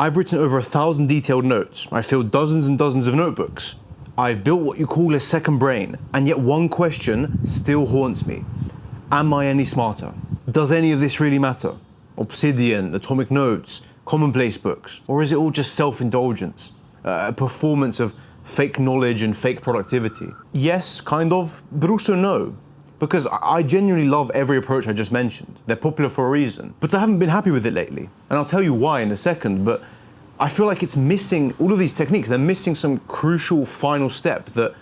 I've written over 1,000 detailed notes. I filled dozens and dozens of notebooks. I've built what you call a second brain, and yet one question still haunts me. Am I any smarter? Does any of this really matter? Obsidian, atomic notes, commonplace books, or is it all just self-indulgence? A performance of fake knowledge and fake productivity? Yes, kind of, but also no. Because I genuinely love every approach I just mentioned. They're popular for a reason, but I haven't been happy with it lately. And I'll tell you why in a second, but I feel like it's missing, all of these techniques, they're missing some crucial final step that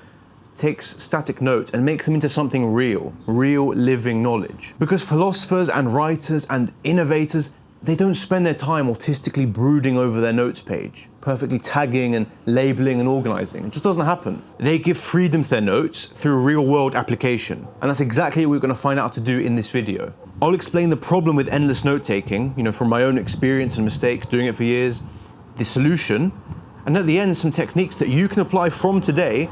takes static notes and makes them into something real living knowledge. Because philosophers and writers and innovators, they don't spend their time autistically brooding over their notes page, perfectly tagging and labeling and organizing. It just doesn't happen. They give freedom to their notes through real-world application. And that's exactly what we're going to find out how to do in this video. I'll explain the problem with endless note-taking, from my own experience and mistakes doing it for years, the solution, and at the end, some techniques that you can apply from today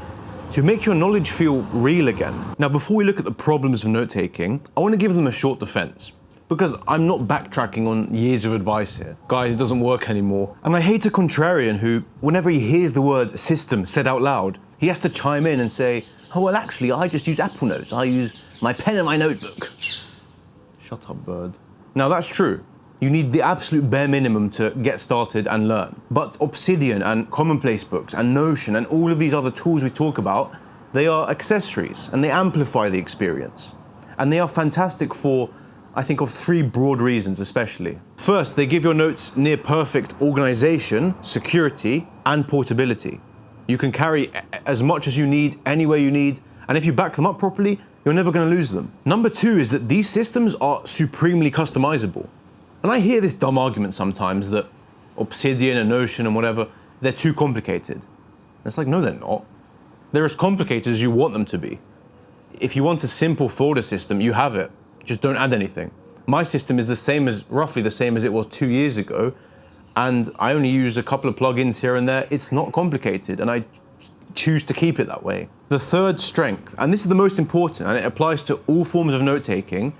to make your knowledge feel real again. Now, before we look at the problems of note-taking, I want to give them a short defense. Because I'm not backtracking on years of advice here. Guys, it doesn't work anymore. And I hate a contrarian who, whenever he hears the word system said out loud, he has to chime in and say, oh, well, actually, I just use Apple Notes. I use my pen and my notebook. Shut up, bird. Now, that's true. You need the absolute bare minimum to get started and learn. But Obsidian and commonplace books and Notion and all of these other tools we talk about, they are accessories and they amplify the experience. And they are fantastic for, I think, of three broad reasons especially. First, they give your notes near perfect organization, security, and portability. You can carry as much as you need, anywhere you need, and if you back them up properly, you're never going to lose them. Number two is that these systems are supremely customizable. And I hear this dumb argument sometimes that Obsidian and Notion and whatever, they're too complicated. And it's like, no, they're not. They're as complicated as you want them to be. If you want a simple folder system, you have it. Just don't add anything. My system is roughly the same as it was 2 years ago, and I only use a couple of plugins here and there. It's not complicated, and I choose to keep it that way. The third strength, and this is the most important, and it applies to all forms of note-taking,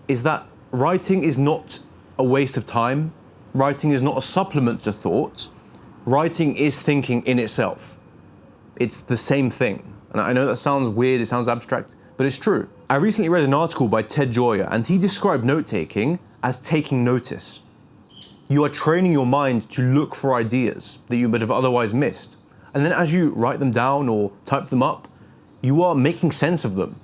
is that writing is not a waste of time. Writing is not a supplement to thought. Writing is thinking in itself. It's the same thing. And I know that sounds weird, it sounds abstract, but it's true. I recently read an article by Ted Joyer, and he described note-taking as taking notice. You are training your mind to look for ideas that you would have otherwise missed. And then as you write them down or type them up, you are making sense of them.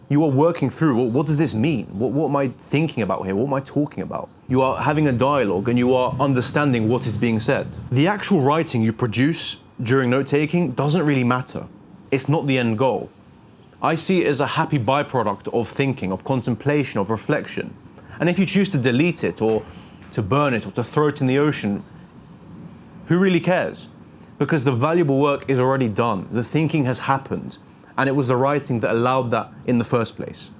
You are working through, well, what does this mean? What am I thinking about here? What am I talking about? You are having a dialogue and you are understanding what is being said. The actual writing you produce during note-taking doesn't really matter. It's not the end goal. I see it as a happy byproduct of thinking, of contemplation, of reflection. And if you choose to delete it or to burn it or to throw it in the ocean, who really cares? Because the valuable work is already done. The thinking has happened. And it was the writing that allowed that in the first place.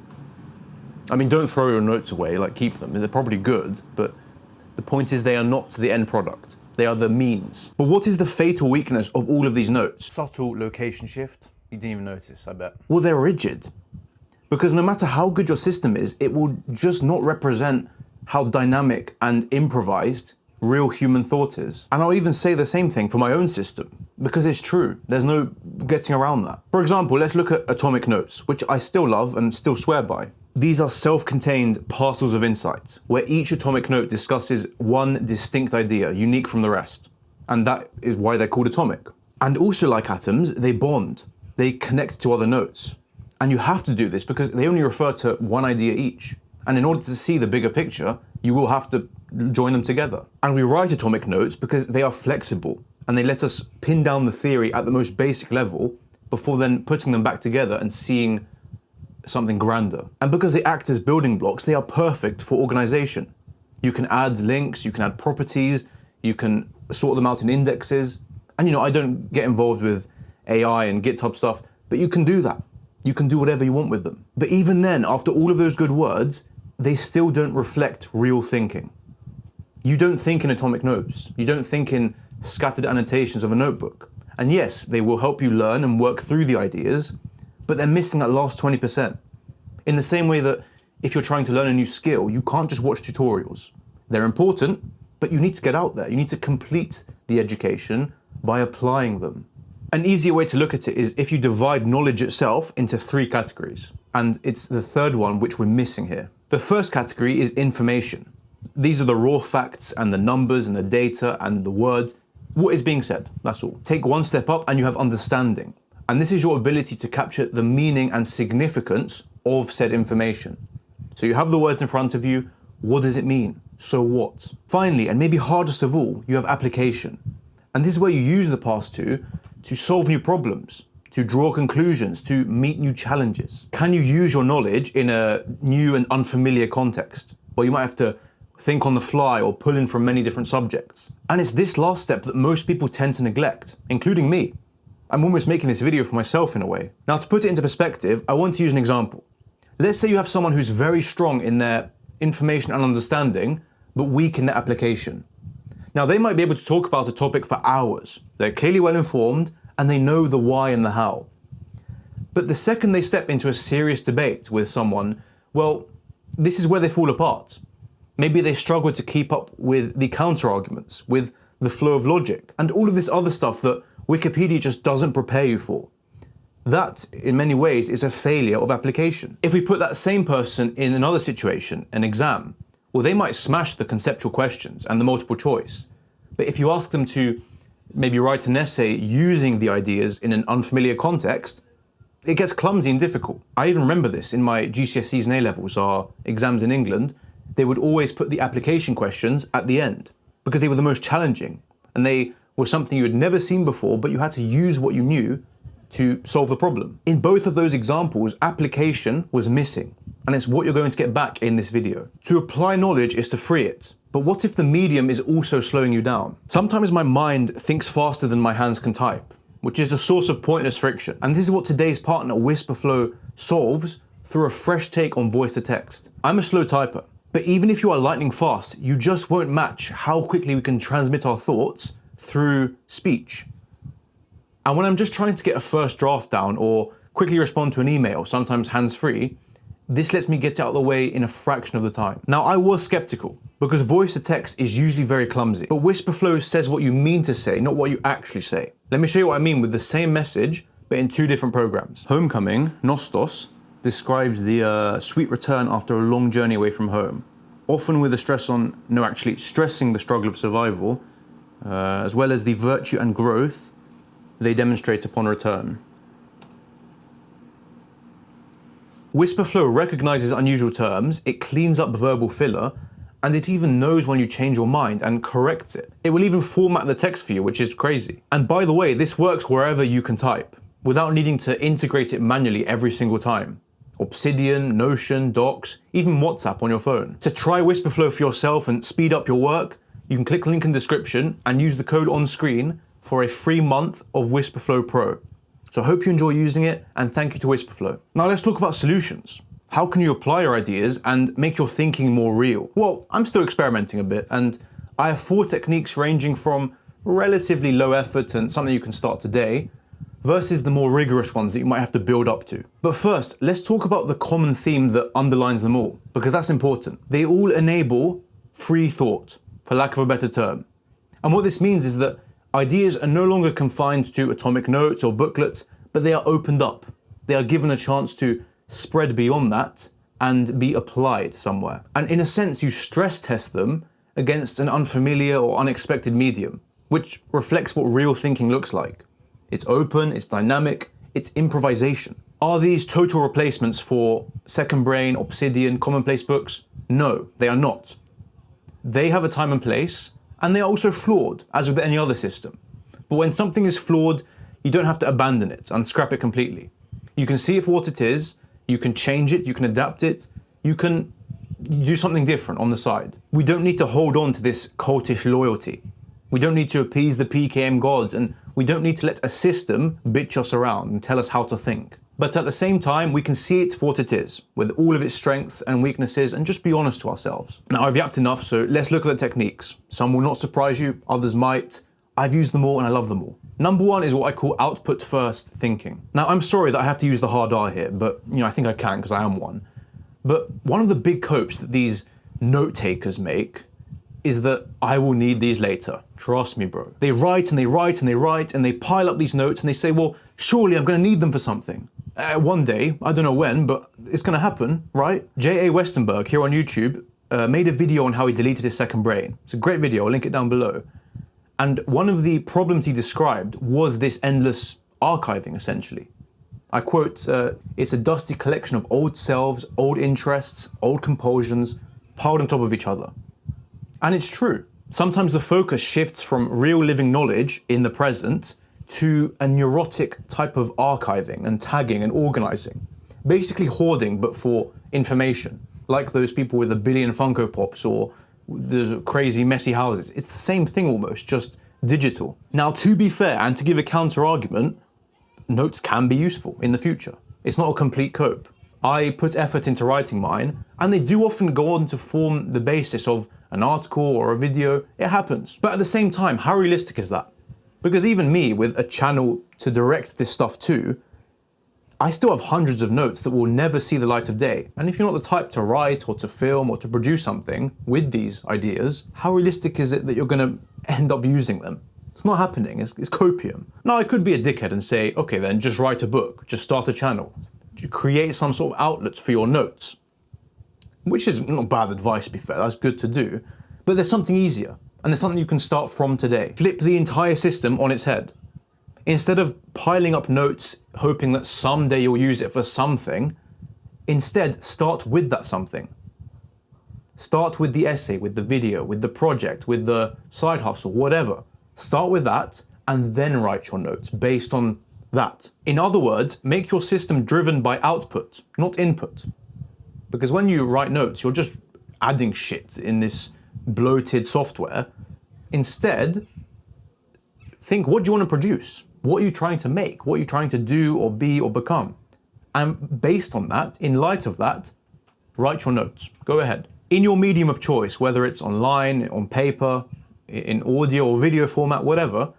I mean, don't throw your notes away, keep them. They're probably good, but the point is they are not the end product. They are the means. But what is the fatal weakness of all of these notes? Subtle location shift. You didn't even notice, I bet. Well, they're rigid. Because no matter how good your system is, it will just not represent how dynamic and improvised real human thought is. And I'll even say the same thing for my own system, because it's true. There's no getting around that. For example, let's look at atomic notes, which I still love and still swear by. These are self-contained parcels of insight, where each atomic note discusses one distinct idea, unique from the rest. And that is why they're called atomic. And also, like atoms, they bond. They connect to other notes. And you have to do this because they only refer to one idea each. And in order to see the bigger picture, you will have to join them together. And we write atomic notes because they are flexible and they let us pin down the theory at the most basic level before then putting them back together and seeing something grander. And because they act as building blocks, they are perfect for organization. You can add links, you can add properties, you can sort them out in indexes. And I don't get involved with AI and GitHub stuff, but you can do that. You can do whatever you want with them. But even then, after all of those good words, they still don't reflect real thinking. You don't think in atomic notes. You don't think in scattered annotations of a notebook. And yes, they will help you learn and work through the ideas, but they're missing that last 20%. In the same way that if you're trying to learn a new skill, you can't just watch tutorials. They're important, but you need to get out there. You need to complete the education by applying them. An easier way to look at it is if you divide knowledge itself into 3 categories, and it's the third one which we're missing here. The first category is information. These are the raw facts and the numbers and the data and the words. What is being said, that's all. Take one step up and you have understanding. And this is your ability to capture the meaning and significance of said information. So you have the words in front of you. What does it mean? So what? Finally, and maybe hardest of all, you have application. And this is where you use the past to solve new problems, to draw conclusions, to meet new challenges. Can you use your knowledge in a new and unfamiliar context, where you might have to think on the fly or pull in from many different subjects? And it's this last step that most people tend to neglect, including me. I'm almost making this video for myself in a way. Now, to put it into perspective, I want to use an example. Let's say you have someone who's very strong in their information and understanding, but weak in their application. Now, they might be able to talk about a topic for hours. They're clearly well informed and they know the why and the how. But the second they step into a serious debate with someone, well, this is where they fall apart. Maybe they struggle to keep up with the counter-arguments, with the flow of logic, and all of this other stuff that Wikipedia just doesn't prepare you for. That, in many ways, is a failure of application. If we put that same person in another situation, an exam, well, they might smash the conceptual questions and the multiple choice. But if you ask them to maybe write an essay using the ideas in an unfamiliar context, it gets clumsy and difficult. I even remember this in my GCSEs and A-levels, our exams in England. They would always put the application questions at the end because they were the most challenging and they were something you had never seen before, but you had to use what you knew to solve the problem. In both of those examples, application was missing, and it's what you're going to get back in this video. To apply knowledge is to free it. But what if the medium is also slowing you down? Sometimes my mind thinks faster than my hands can type, which is a source of pointless friction. And this is what today's partner, Whisperflow, solves through a fresh take on voice to text. I'm a slow typer, but even if you are lightning fast, you just won't match how quickly we can transmit our thoughts through speech. And when I'm just trying to get a first draft down or quickly respond to an email, sometimes hands-free, this lets me get it out of the way in a fraction of the time. Now, I was skeptical because voice to text is usually very clumsy, but Whisperflow says what you mean to say, not what you actually say. Let me show you what I mean with the same message, but in 2 different programs. Homecoming, Nostos, describes the sweet return after a long journey away from home, often with a stress on, no, actually stressing the struggle of survival, as well as the virtue and growth they demonstrate upon return. Whisperflow recognizes unusual terms, it cleans up verbal filler, and it even knows when you change your mind and corrects it. It will even format the text for you, which is crazy. And by the way, this works wherever you can type, without needing to integrate it manually every single time. Obsidian, Notion, Docs, even WhatsApp on your phone. To try Whisperflow for yourself and speed up your work, you can click the link in the description and use the code on screen for a free month of Whisperflow Pro. So I hope you enjoy using it, and thank you to Whisperflow. Now let's talk about solutions. How can you apply your ideas and make your thinking more real? Well, I'm still experimenting a bit, and I have 4 techniques ranging from relatively low effort and something you can start today, versus the more rigorous ones that you might have to build up to. But first, let's talk about the common theme that underlines them all, because that's important. They all enable free thought, for lack of a better term. And what this means is that ideas are no longer confined to atomic notes or booklets, but they are opened up. They are given a chance to spread beyond that and be applied somewhere. And in a sense, you stress test them against an unfamiliar or unexpected medium, which reflects what real thinking looks like. It's open, it's dynamic, it's improvisation. Are these total replacements for Second Brain, Obsidian, commonplace books? No, they are not. They have a time and place, and they are also flawed, as with any other system. But when something is flawed, you don't have to abandon it and scrap it completely. You can see it for what it is, you can change it, you can adapt it, you can do something different on the side. We don't need to hold on to this cultish loyalty. We don't need to appease the PKM gods, and we don't need to let a system bitch us around and tell us how to think. But at the same time, we can see it for what it is, with all of its strengths and weaknesses, and just be honest to ourselves. Now, I've yapped enough, so let's look at the techniques. Some will not surprise you, others might. I've used them all and I love them all. Number 1 is what I call output first thinking. Now, I'm sorry that I have to use the hard R here, but I think I can because I am one. But one of the big copes that these note takers make is that I will need these later. Trust me, bro. They write and they write and they write and they pile up these notes and they say, well, surely I'm gonna need them for something. One day, I don't know when, but it's gonna happen, right? J.A. Westenberg here on YouTube made a video on how he deleted his second brain. It's a great video, I'll link it down below. And one of the problems he described was this endless archiving, essentially. I quote, it's a dusty collection of old selves, old interests, old compulsions, piled on top of each other. And it's true. Sometimes the focus shifts from real living knowledge in the present to a neurotic type of archiving and tagging and organizing. Basically hoarding, but for information. Like those people with 1 billion Funko Pops or those crazy messy houses. It's the same thing almost, just digital. Now, to be fair, and to give a counter argument, notes can be useful in the future. It's not a complete cope. I put effort into writing mine, and they do often go on to form the basis of an article or a video. It happens. But at the same time, how realistic is that? Because even me, with a channel to direct this stuff to, I still have hundreds of notes that will never see the light of day. And if you're not the type to write or to film or to produce something with these ideas, how realistic is it that you're gonna end up using them? It's not happening, it's copium. Now, I could be a dickhead and say, okay then, just write a book, just start a channel, create some sort of outlet for your notes. Which is not bad advice, to be fair, that's good to do. But there's something easier, and there's something you can start from today. Flip the entire system on its head. Instead of piling up notes, hoping that someday you'll use it for something, instead start with that something. Start with the essay, with the video, with the project, with the side hustle, whatever. Start with that, and then write your notes based on that. In other words, make your system driven by output, not input. Because when you write notes, you're just adding shit in this bloated software. Instead, think, what do you want to produce? What are you trying to make? What are you trying to do or be or become? And based on that, in light of that, write your notes. Go ahead. In your medium of choice, whether it's online, on paper, in audio or video format, whatever,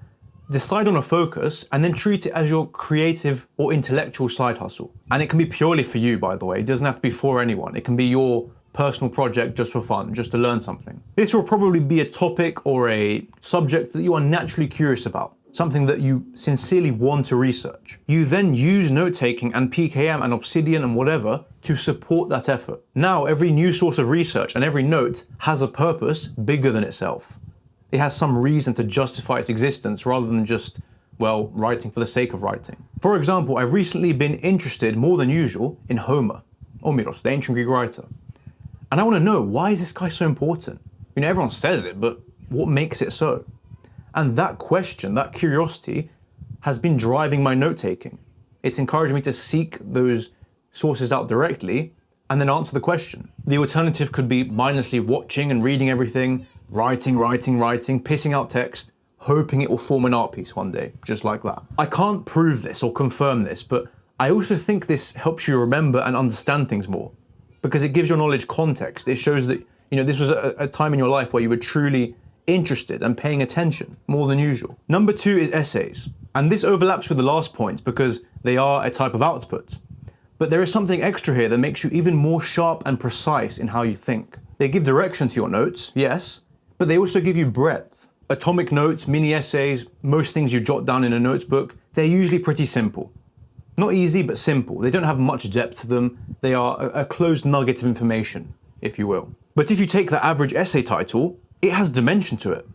decide on a focus and then treat it as your creative or intellectual side hustle. And it can be purely for you, by the way. It doesn't have to be for anyone. It can be your personal project just for fun, just to learn something. This will probably be a topic or a subject that you are naturally curious about, something that you sincerely want to research. You then use note-taking and PKM and Obsidian and whatever to support that effort. Now, every new source of research and every note has a purpose bigger than itself. It has some reason to justify its existence rather than just, well, writing for the sake of writing. For example, I've recently been interested more than usual in Homer, Omiros, the ancient Greek writer. And I want to know, why is this guy so important? You know, everyone says it, but what makes it so? And that question, that curiosity, has been driving my note-taking. It's encouraged me to seek those sources out directly and then answer the question. The alternative could be mindlessly watching and reading everything, writing, pissing out text, hoping it will form an art piece one day, just like that. I can't prove this or confirm this, but I also think this helps you remember and understand things more, because it gives your knowledge context. It shows that, you know, this was a time in your life where you were truly interested and paying attention more than usual. Number 2 is essays. And this overlaps with the last point because they are a type of output. But there is something extra here that makes you even more sharp and precise in how you think. They give direction to your notes, yes, but they also give you breadth. Atomic notes, mini essays, most things you jot down in a notebook, they're usually pretty simple. Not easy, but simple. They don't have much depth to them. They are a closed nugget of information, if you will. But if you take the average essay title, it has dimension to it.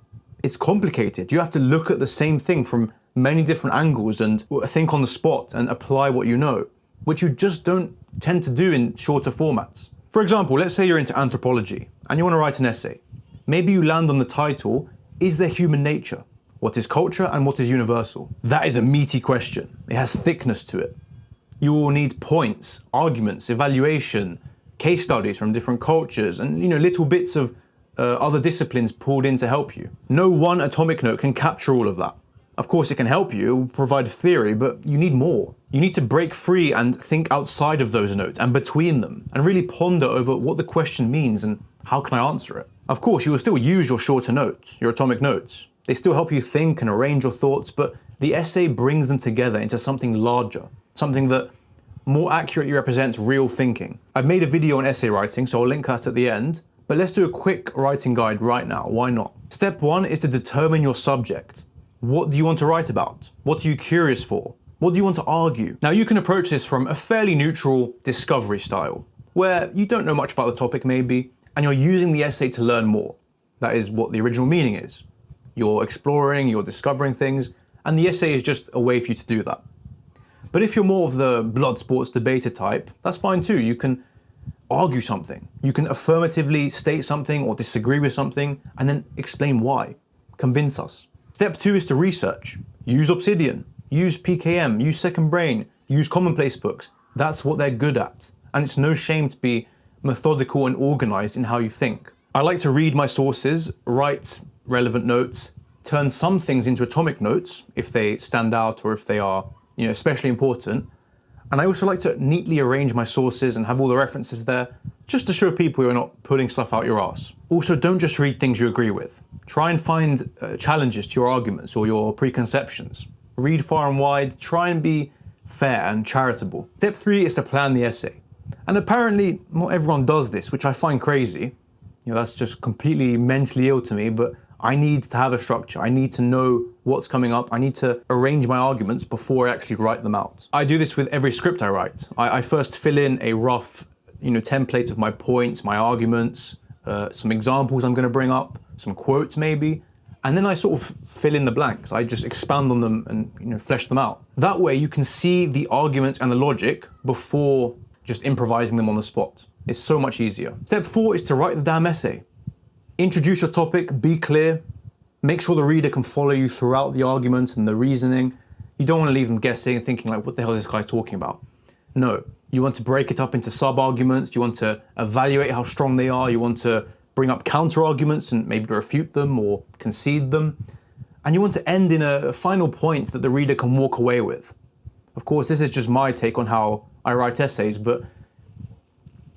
It's complicated. You have to look at the same thing from many different angles and think on the spot and apply what you know, which you just don't tend to do in shorter formats. For example, let's say you're into anthropology and you want to write an essay. Maybe you land on the title, Is There Human Nature? What is culture and what is universal? That is a meaty question. It has thickness to it. You will need points, arguments, evaluation, case studies from different cultures, and little bits of other disciplines pulled in to help you. No one atomic note can capture all of that. Of course, it can help you, it will provide theory, but you need more. You need to break free and think outside of those notes and between them, and really ponder over what the question means and how can I answer it. Of course, you will still use your shorter notes, your atomic notes. They still help you think and arrange your thoughts, but the essay brings them together into something larger, something that more accurately represents real thinking. I've made a video on essay writing, so I'll link that at the end, But let's do a quick writing guide right now, why not? Step 1 is to determine your subject. What do you want to write about? What are you curious for? What do you want to argue? Now you can approach this from a fairly neutral discovery style, where you don't know much about the topic maybe, and you're using the essay to learn more. That is what the original meaning is. You're exploring, you're discovering things, and the essay is just a way for you to do that. But if you're more of the blood sports debater type, that's fine too. You can argue something. You can affirmatively state something or disagree with something, and then explain why. Convince us. Step 2 is to research. Use Obsidian, use PKM, use Second Brain, use commonplace books. That's what they're good at. And it's no shame to be methodical and organized in how you think. I like to read my sources, write relevant notes, turn some things into atomic notes if they stand out or if they are, especially important. And I also like to neatly arrange my sources and have all the references there, just to show people you're not putting stuff out your ass. Also, don't just read things you agree with. Try and find challenges to your arguments or your preconceptions. Read far and wide, try and be fair and charitable. Step 3 is to plan the essay. And apparently, not everyone does this, which I find crazy. That's just completely mentally ill to me, but I need to have a structure. I need to know what's coming up. I need to arrange my arguments before I actually write them out. I do this with every script I write. I first fill in a rough, template of my points, my arguments, some examples I'm gonna bring up, some quotes maybe, and then I sort of fill in the blanks. I just expand on them and flesh them out. That way you can see the arguments and the logic before just improvising them on the spot. It's so much easier. Step 4 is to write the damn essay. Introduce your topic, be clear, make sure the reader can follow you throughout the argument and the reasoning. You don't want to leave them guessing and thinking like, what the hell is this guy talking about? No, you want to break it up into sub-arguments, you want to evaluate how strong they are, you want to bring up counter-arguments and maybe refute them or concede them. And you want to end in a final point that the reader can walk away with. Of course, this is just my take on how I write essays, but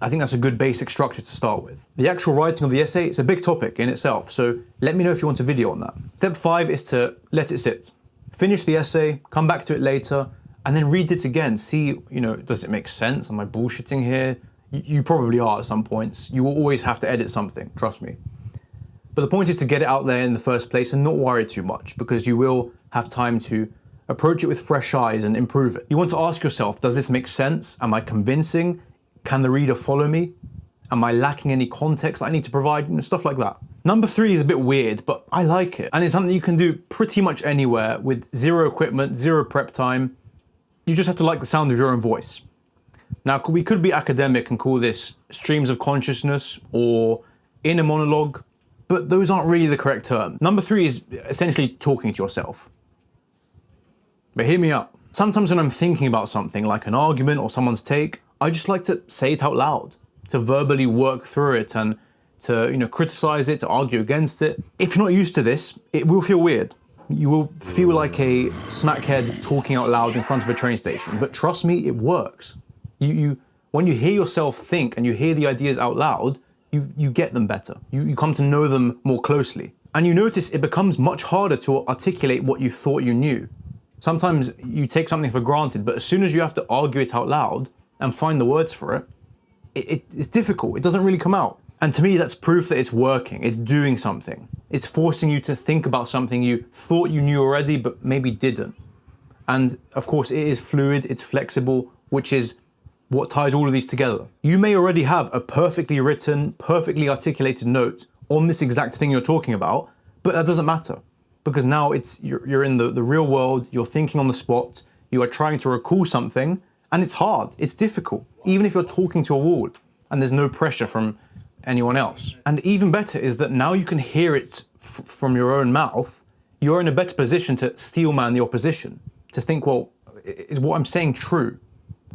I think that's a good basic structure to start with. The actual writing of the essay is a big topic in itself, so let me know if you want a video on that. Step 5 is to let it sit. Finish the essay, come back to it later, and then read it again. See, does it make sense? Am I bullshitting here? You probably are at some points. You will always have to edit something, trust me. But the point is to get it out there in the first place and not worry too much, because you will have time to approach it with fresh eyes and improve it. You want to ask yourself, does this make sense? Am I convincing? Can the reader follow me? Am I lacking any context that I need to provide? Stuff like that. Number 3 is a bit weird, but I like it. And it's something you can do pretty much anywhere with zero equipment, zero prep time. You just have to like the sound of your own voice. Now, we could be academic and call this streams of consciousness or inner monologue, but those aren't really the correct term. Number 3 is essentially talking to yourself. But hear me out. Sometimes when I'm thinking about something like an argument or someone's take, I just like to say it out loud, to verbally work through it and to criticize it, to argue against it. If you're not used to this, it will feel weird. You will feel like a smackhead talking out loud in front of a train station, but trust me, it works. When you hear yourself think and you hear the ideas out loud, you get them better. You come to know them more closely. And you notice it becomes much harder to articulate what you thought you knew. Sometimes you take something for granted, but as soon as you have to argue it out loud and find the words for it, it's difficult. It doesn't really come out. And to me, that's proof that it's working. It's doing something. It's forcing you to think about something you thought you knew already, but maybe didn't. And of course, it is fluid, it's flexible, which is what ties all of these together. You may already have a perfectly written, perfectly articulated note on this exact thing you're talking about, but that doesn't matter. Because now you're in the real world, you're thinking on the spot, you are trying to recall something, and it's hard, it's difficult, even if you're talking to a wall and there's no pressure from anyone else. And even better is that now you can hear it from your own mouth, you're in a better position to steelman the opposition, to think, well, is what I'm saying true?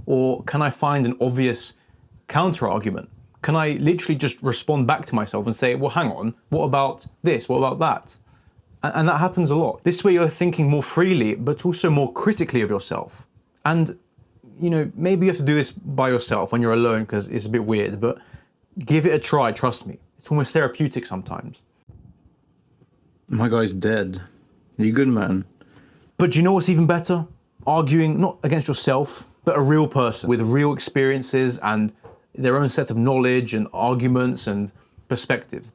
Or can I find an obvious counter-argument? Can I literally just respond back to myself and say, well, hang on, what about this, what about that? And that happens a lot. This way you're thinking more freely, but also more critically of yourself. And maybe you have to do this by yourself when you're alone because it's a bit weird, but give it a try, trust me. It's almost therapeutic sometimes. My guy's dead. You good, man? But do you know what's even better? Arguing not against yourself, but a real person with real experiences and their own set of knowledge and arguments and perspectives.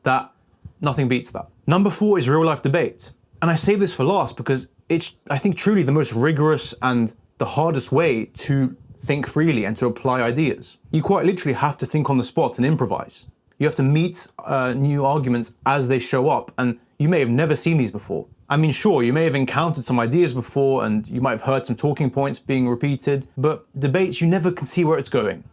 Nothing beats that. Number 4 is real life debate. And I save this for last because it's, I think, truly the most rigorous and the hardest way to think freely and to apply ideas. You quite literally have to think on the spot and improvise. You have to meet new arguments as they show up, and you may have never seen these before. I mean, sure, you may have encountered some ideas before and you might have heard some talking points being repeated, but debates, you never can see where it's going.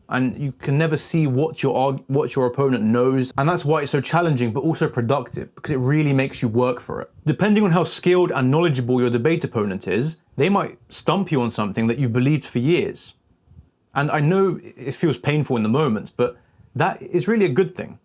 And you can never see what your opponent knows. And that's why it's so challenging, but also productive, because it really makes you work for it. Depending on how skilled and knowledgeable your debate opponent is, they might stump you on something that you've believed for years. And I know it feels painful in the moment, but that is really a good thing.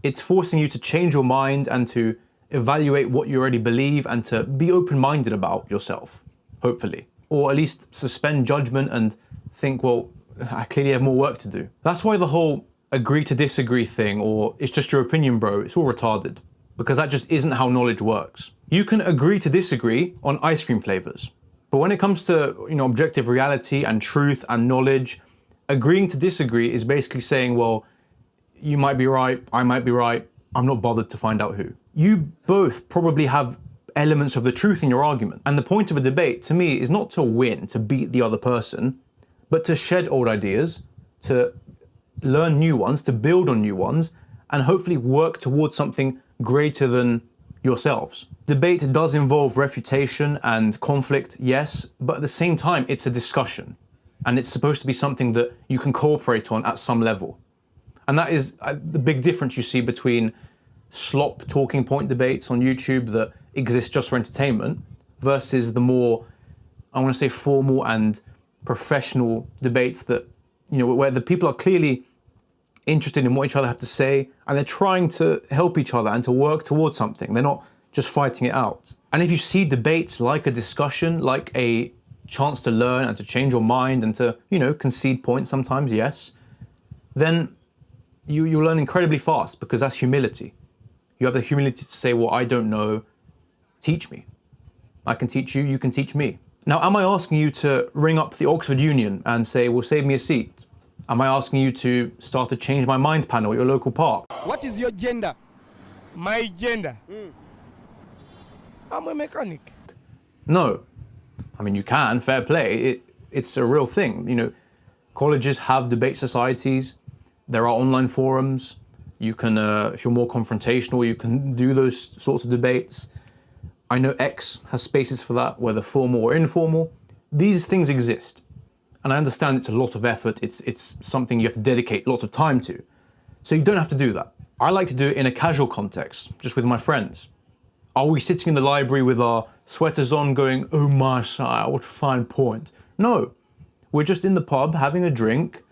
It's forcing you to change your mind and to evaluate what you already believe and to be open-minded about yourself, hopefully. Or at least suspend judgment and think, well, I clearly have more work to do. That's why the whole agree to disagree thing, or it's just your opinion, bro, it's all retarded. Because that just isn't how knowledge works. You can agree to disagree on ice cream flavors. But when it comes to, objective reality and truth and knowledge, agreeing to disagree is basically saying, well, you might be right, I might be right, I'm not bothered to find out who. You both probably have elements of the truth in your argument. And the point of a debate, to me, is not to win, to beat the other person, but to shed old ideas, to learn new ones, to build on new ones, and hopefully work towards something greater than yourselves. Debate does involve refutation and conflict, yes, but at the same time, it's a discussion. And it's supposed to be something that you can cooperate on at some level. And that is the big difference you see between slop talking point debates on YouTube that exist just for entertainment versus the more, I want to say, formal and professional debates that, where the people are clearly interested in what each other have to say and they're trying to help each other and to work towards something. They're not just fighting it out. And if you see debates like a discussion, like a chance to learn and to change your mind and to, concede points sometimes, yes, then you'll learn incredibly fast because that's humility. You have the humility to say, well, I don't know, teach me. I can teach you, you can teach me. Now, am I asking you to ring up the Oxford Union and say, well, save me a seat? Am I asking you to start a Change My Mind panel at your local park? What is your gender? My gender? I'm a mechanic. No. I mean, you can, fair play. It's a real thing. Colleges have debate societies. There are online forums. You can, if you're more confrontational, you can do those sorts of debates. I know X has spaces for that, whether formal or informal. These things exist. And I understand it's a lot of effort. It's something you have to dedicate lots of time to. So you don't have to do that. I like to do it in a casual context, just with my friends. Are we sitting in the library with our sweaters on going, oh my sire, what a fine point? No, we're just in the pub having a drink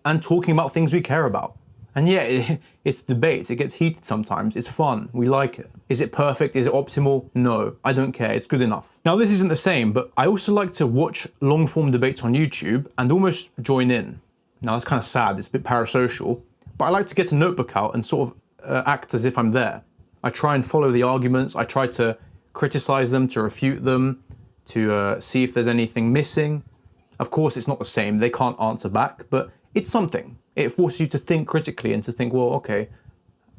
and talking about things we care about. And yeah, it's debate, it gets heated sometimes, it's fun, we like it. Is it perfect, is it optimal? No, I don't care, it's good enough. Now this isn't the same, but I also like to watch long form debates on YouTube and almost join in. Now that's kind of sad, it's a bit parasocial, but I like to get a notebook out and sort of act as if I'm there. I try and follow the arguments, I try to criticize them, to refute them, to see if there's anything missing. Of course it's not the same, they can't answer back, but it's something. It forces you to think critically and to think, well, okay,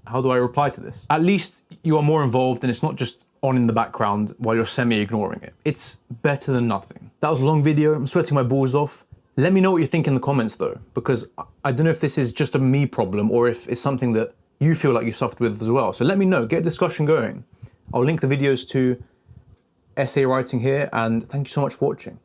how do I reply to this? At least you are more involved and it's not just on in the background while you're semi-ignoring it. It's better than nothing. That was a long video, I'm sweating my balls off. Let me know what you think in the comments though, because I don't know if this is just a me problem or if it's something that you feel like you suffered with as well. So let me know, get a discussion going. I'll link the videos to essay writing here, and thank you so much for watching.